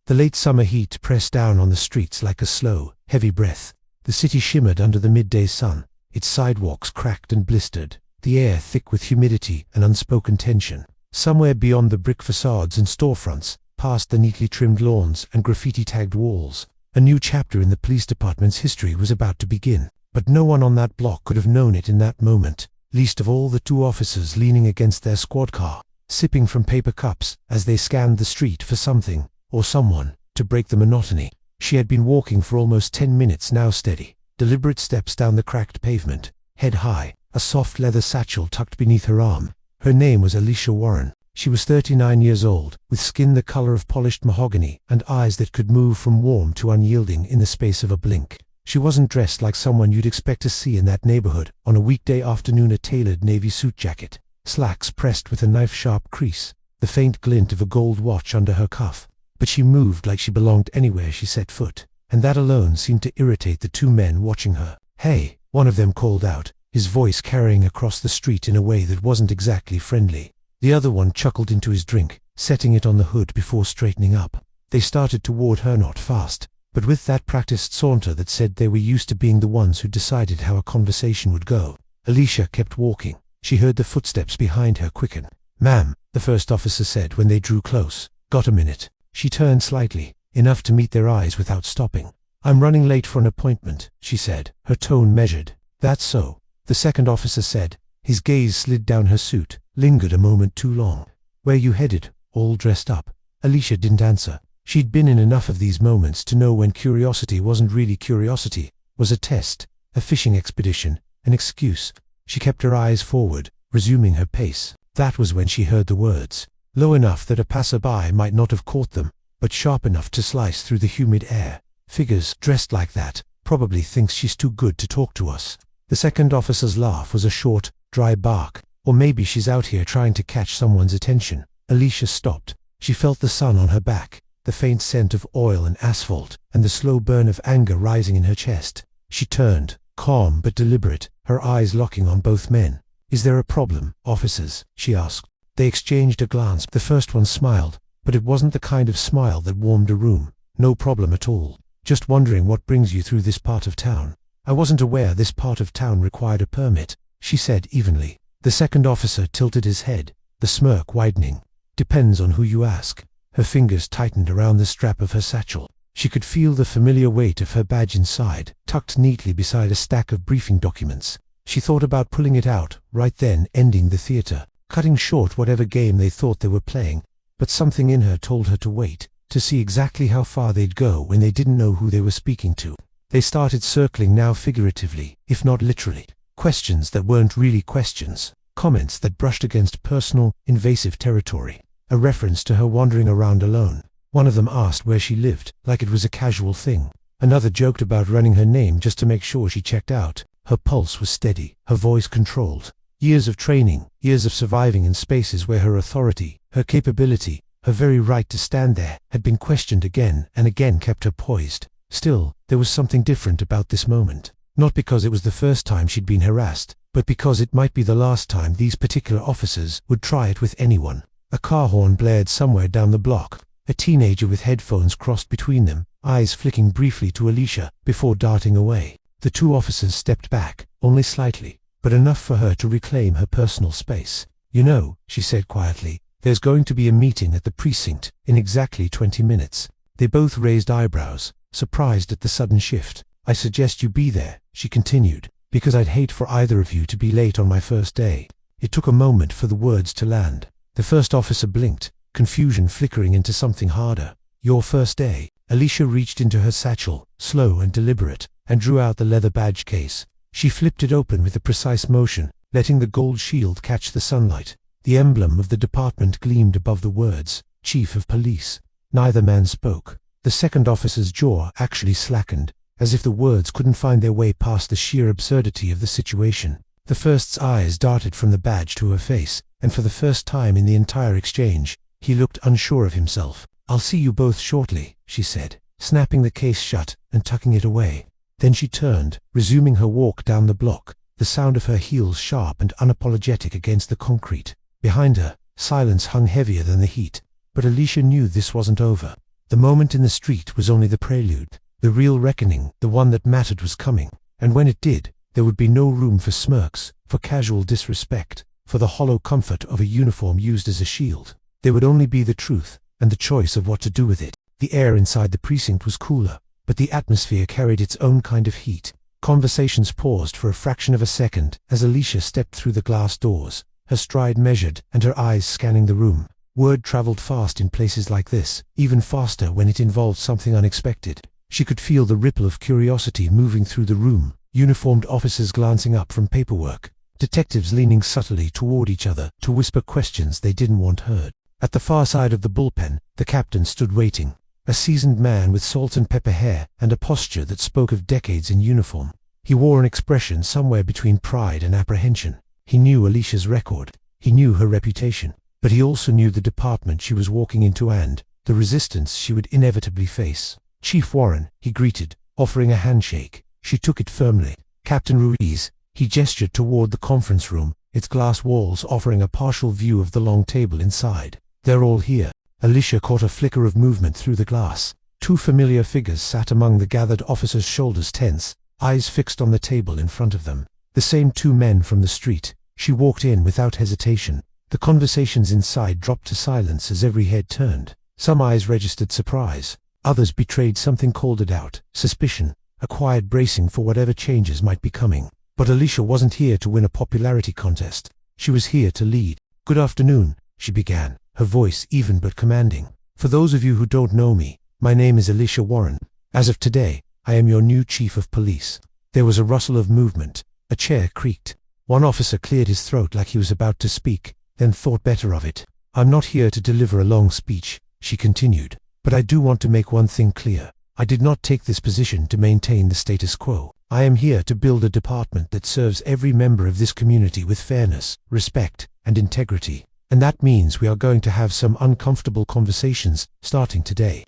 The late summer heat pressed down on the streets like a slow, heavy breath. The city shimmered under the midday sun, its sidewalks cracked and blistered, the air thick with humidity and unspoken tension. Somewhere beyond the brick facades and storefronts, past the neatly trimmed lawns and graffiti-tagged walls, a new chapter in the police department's history was about to begin. But no one on that block could have known it in that moment, least of all the two officers leaning against their squad car, sipping from paper cups as they scanned the street for something, or someone, to break the monotony. She had been walking for almost 10 minutes now, steady, deliberate steps down the cracked pavement, head high, a soft leather satchel tucked beneath her arm. Her name was Alicia Warren. She was 39 years old, with skin the color of polished mahogany and eyes that could move from warm to unyielding in the space of a blink. She wasn't dressed like someone you'd expect to see in that neighborhood on a weekday afternoon. A tailored navy suit jacket, slacks pressed with a knife-sharp crease, the faint glint of a gold watch under her cuff. But she moved like she belonged anywhere she set foot, and that alone seemed to irritate the two men watching her. "Hey," one of them called out, his voice carrying across the street in a way that wasn't exactly friendly. The other one chuckled into his drink, setting it on the hood before straightening up. They started toward her, not fast, but with that practiced saunter that said they were used to being the ones who decided how a conversation would go. Alicia kept walking. She heard the footsteps behind her quicken. "Ma'am," the first officer said when they drew close. "Got a minute?" She turned slightly, enough to meet their eyes without stopping. "I'm running late for an appointment," she said, her tone measured. "That's so," the second officer said. His gaze slid down her suit, lingered a moment too long. "Where you headed, all dressed up?" Alicia didn't answer. She'd been in enough of these moments to know when curiosity wasn't really curiosity, was a test, a fishing expedition, an excuse. She kept her eyes forward, resuming her pace. That was when she heard the words, low enough that a passerby might not have caught them, but sharp enough to slice through the humid air. "Figures dressed like that, probably thinks she's too good to talk to us." The second officer's laugh was a short, dry bark. "Or maybe she's out here trying to catch someone's attention." Alicia stopped. She felt the sun on her back, the faint scent of oil and asphalt, and the slow burn of anger rising in her chest. She turned, calm but deliberate, her eyes locking on both men. "Is there a problem, officers?" she asked. They exchanged a glance. The first one smiled, but it wasn't the kind of smile that warmed a room. "No problem at all. Just wondering what brings you through this part of town." "I wasn't aware this part of town required a permit," she said evenly. The second officer tilted his head, the smirk widening. "Depends on who you ask." Her fingers tightened around the strap of her satchel. She could feel the familiar weight of her badge inside, tucked neatly beside a stack of briefing documents. She thought about pulling it out, right then ending the theater, cutting short whatever game they thought they were playing, but something in her told her to wait, to see exactly how far they'd go when they didn't know who they were speaking to. They started circling now figuratively, if not literally. Questions that weren't really questions. Comments that brushed against personal, invasive territory. A reference to her wandering around alone. One of them asked where she lived, like it was a casual thing. Another joked about running her name just to make sure she checked out. Her pulse was steady, her voice controlled. Years of training, years of surviving in spaces where her authority, her capability, her very right to stand there, had been questioned again and again kept her poised. Still, there was something different about this moment. Not because it was the first time she'd been harassed, but because it might be the last time these particular officers would try it with anyone. A car horn blared somewhere down the block. A teenager with headphones crossed between them, eyes flicking briefly to Alicia before darting away. The two officers stepped back, only slightly, but enough for her to reclaim her personal space. "You know," she said quietly, "there's going to be a meeting at the precinct in exactly 20 minutes. They both raised eyebrows, surprised at the sudden shift. "I suggest you be there," she continued, "because I'd hate for either of you to be late on my first day." It took a moment for the words to land. The first officer blinked, confusion flickering into something harder. "Your first day?" Alicia reached into her satchel, slow and deliberate, and drew out the leather badge case. She flipped it open with a precise motion, letting the gold shield catch the sunlight. The emblem of the department gleamed above the words, "Chief of Police." Neither man spoke. The second officer's jaw actually slackened, as if the words couldn't find their way past the sheer absurdity of the situation. The first's eyes darted from the badge to her face, and for the first time in the entire exchange, he looked unsure of himself. "I'll see you both shortly," she said, snapping the case shut and tucking it away. Then she turned, resuming her walk down the block, the sound of her heels sharp and unapologetic against the concrete. Behind her, silence hung heavier than the heat, but Alicia knew this wasn't over. The moment in the street was only the prelude. The real reckoning, the one that mattered, was coming. And when it did, there would be no room for smirks, for casual disrespect, for the hollow comfort of a uniform used as a shield. There would only be the truth, and the choice of what to do with it. The air inside the precinct was cooler, but the atmosphere carried its own kind of heat. Conversations paused for a fraction of a second as Alicia stepped through the glass doors, her stride measured and her eyes scanning the room. Word traveled fast in places like this, even faster when it involved something unexpected. She could feel the ripple of curiosity moving through the room, uniformed officers glancing up from paperwork, detectives leaning subtly toward each other to whisper questions they didn't want heard. At the far side of the bullpen, the captain stood waiting, a seasoned man with salt and pepper hair and a posture that spoke of decades in uniform. He wore an expression somewhere between pride and apprehension. He knew Alicia's record, he knew her reputation, but he also knew the department she was walking into and the resistance she would inevitably face. "Chief Warren," he greeted, offering a handshake. She took it firmly. "Captain Ruiz," he gestured toward the conference room, its glass walls offering a partial view of the long table inside. "They're all here." Alicia caught a flicker of movement through the glass. Two familiar figures sat among the gathered officers, shoulders tense, eyes fixed on the table in front of them. The same two men from the street. She walked in without hesitation. The conversations inside dropped to silence as every head turned. Some eyes registered surprise. Others betrayed something, called it out, suspicion, a quiet bracing for whatever changes might be coming. But Alicia wasn't here to win a popularity contest. She was here to lead. "Good afternoon," she began, her voice even but commanding. "For those of you who don't know me, my name is Alicia Warren. As of today, I am your new chief of police." There was a rustle of movement. A chair creaked. One officer cleared his throat like he was about to speak, then thought better of it. "I'm not here to deliver a long speech," she continued, "but I do want to make one thing clear. I did not take this position to maintain the status quo. I am here to build a department that serves every member of this community with fairness, respect, and integrity. And that means we are going to have some uncomfortable conversations, starting today."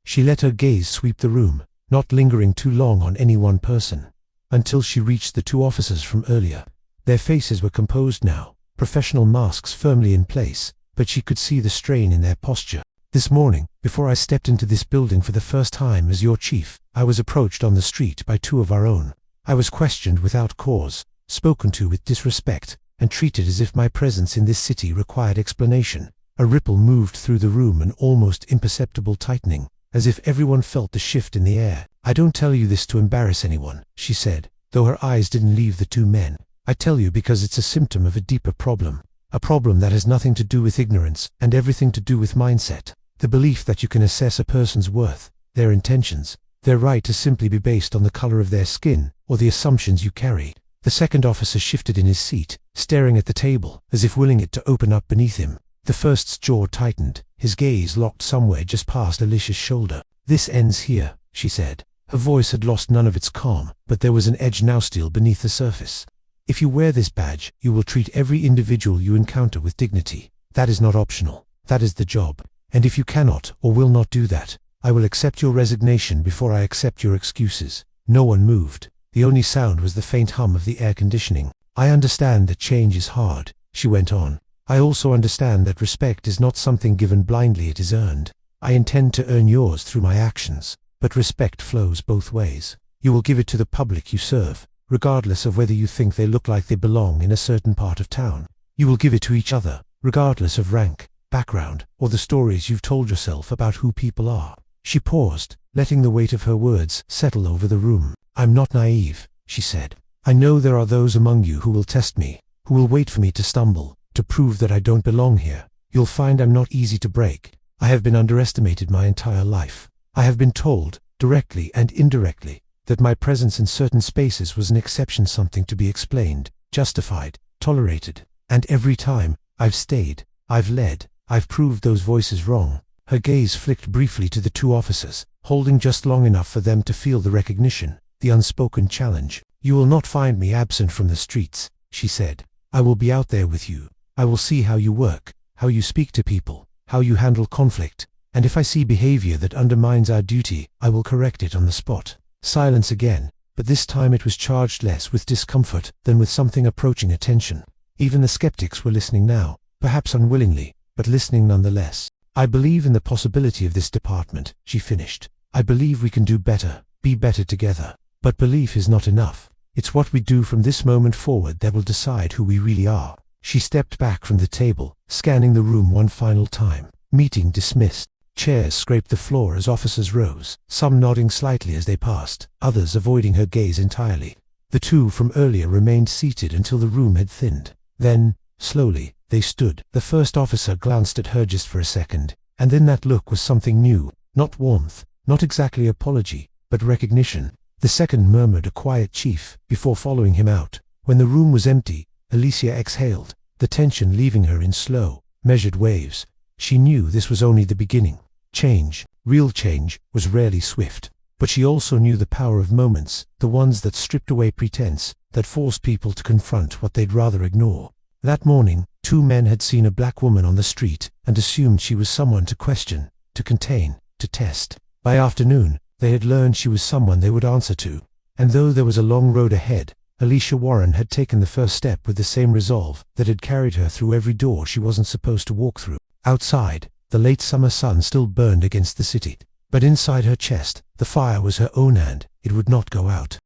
She let her gaze sweep the room, not lingering too long on any one person, until she reached the two officers from earlier. Their faces were composed now, professional masks firmly in place, but she could see the strain in their posture. "This morning, before I stepped into this building for the first time as your chief, I was approached on the street by two of our own. I was questioned without cause, spoken to with disrespect, and treated as if my presence in this city required explanation." A ripple moved through the room, an almost imperceptible tightening, as if everyone felt the shift in the air. "I don't tell you this to embarrass anyone," she said, though her eyes didn't leave the two men. "I tell you because it's a symptom of a deeper problem. A problem that has nothing to do with ignorance and everything to do with mindset. The belief that you can assess a person's worth, their intentions, their right to simply be based on the color of their skin, or the assumptions you carry." The second officer shifted in his seat, staring at the table, as if willing it to open up beneath him. The first's jaw tightened, his gaze locked somewhere just past Alicia's shoulder. "This ends here," she said. Her voice had lost none of its calm, but there was an edge now still beneath the surface. "If you wear this badge, you will treat every individual you encounter with dignity. That is not optional. That is the job. And if you cannot or will not do that, I will accept your resignation before I accept your excuses." No one moved. The only sound was the faint hum of the air conditioning. "I understand that change is hard," she went on. "I also understand that respect is not something given blindly, it is earned. I intend to earn yours through my actions, but respect flows both ways. You will give it to the public you serve, regardless of whether you think they look like they belong in a certain part of town. You will give it to each other, regardless of rank, background, or the stories you've told yourself about who people are." She paused, letting the weight of her words settle over the room. "I'm not naive," she said. "I know there are those among you who will test me, who will wait for me to stumble, to prove that I don't belong here. You'll find I'm not easy to break. I have been underestimated my entire life. I have been told, directly and indirectly, that my presence in certain spaces was an exception, something to be explained, justified, tolerated. And every time, I've stayed, I've led, I've proved those voices wrong." Her gaze flicked briefly to the two officers, holding just long enough for them to feel the recognition, the unspoken challenge. "You will not find me absent from the streets," she said. "I will be out there with you. I will see how you work, how you speak to people, how you handle conflict, and if I see behavior that undermines our duty, I will correct it on the spot." Silence again, but this time it was charged less with discomfort than with something approaching attention. Even the skeptics were listening now, perhaps unwillingly, but listening nonetheless. I believe in the possibility of this department, she finished. I believe we can do better, be better together. But belief is not enough. It's what we do from this moment forward that will decide who we really are. She stepped back from the table, scanning the room one final time. Meeting dismissed. Chairs scraped the floor as officers rose, some nodding slightly as they passed, others avoiding her gaze entirely. The two from earlier remained seated until the room had thinned. Then, slowly, they stood. The first officer glanced at her just for a second, and then that look was something new. Not warmth, not exactly apology, but recognition. The second murmured a quiet chief, before following him out. When the room was empty, Alicia exhaled, the tension leaving her in slow, measured waves. She knew this was only the beginning. Change, real change, was rarely swift. But she also knew the power of moments, the ones that stripped away pretense, that forced people to confront what they'd rather ignore. That morning, two men had seen a black woman on the street and assumed she was someone to question, to contain, to test. By afternoon, they had learned she was someone they would answer to. And though there was a long road ahead, Alicia Warren had taken the first step with the same resolve that had carried her through every door she wasn't supposed to walk through. Outside, the late summer sun still burned against the city. But inside her chest, the fire was her own and it would not go out.